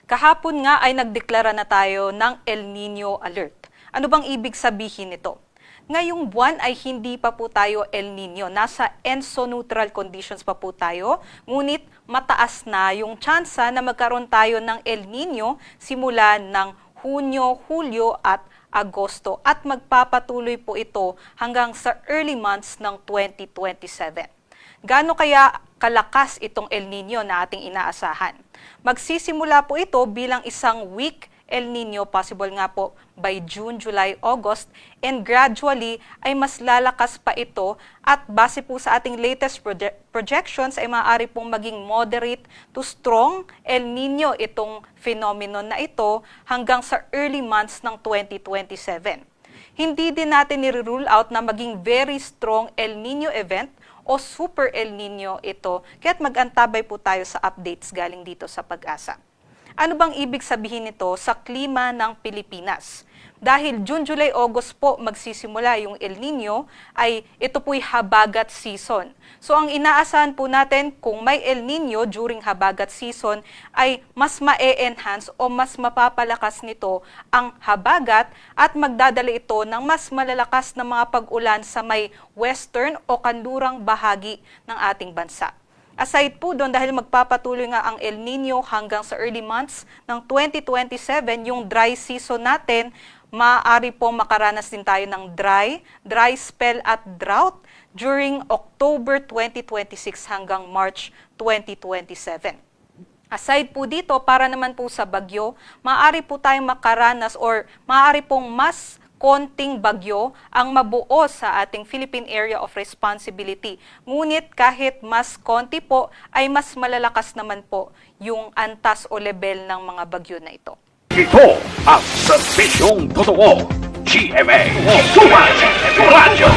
Kahapon nga ay nagdeklara na tayo ng El Nino Alert. Ano bang ibig sabihin nito? Ngayong buwan ay hindi pa po tayo El Nino. Nasa ENSO-neutral conditions pa po tayo. Ngunit mataas na yung tsansa na magkaroon tayo ng El Nino simula ng Hunyo, Hulyo at Agosto. At magpapatuloy po ito hanggang sa early months ng 2027. Gaano kaya kalakas itong El Nino na ating inaasahan? Magsisimula po ito bilang isang weak El Nino, possible nga po by June, July, August, and gradually ay mas lalakas pa ito at base po sa ating latest projections ay maaari pong maging moderate to strong El Nino itong phenomenon na ito hanggang sa early months ng 2027. Hindi din natin nire-rule out na maging very strong El Nino event o Super El Nino ito, kaya't mag-antabay po tayo sa updates galing dito sa Pag-asa. Ano bang ibig sabihin nito sa klima ng Pilipinas? Dahil June, July, August po magsisimula yung El Nino, ay ito po'y habagat season. So ang inaasahan po natin kung may El Nino during habagat season ay mas ma-enhance o mas mapapalakas nito ang habagat at magdadala ito ng mas malalakas na mga pag-ulan sa may western o kanlurang bahagi ng ating bansa. Aside po doon, dahil magpapatuloy nga ang El Nino hanggang sa early months ng 2027, yung dry season natin, maaari po makaranas din tayo ng dry spell at drought during October 2026 hanggang March 2027. Aside po dito, para naman po sa bagyo, maaari po tayong makaranas or maaari pong mas konting bagyo ang mabuo sa ating Philippine Area of Responsibility. Ngunit kahit mas konti po, ay mas malalakas naman po yung antas o level ng mga bagyo na ito. Ito ang Serbisyong Totoo, GMA Radyo.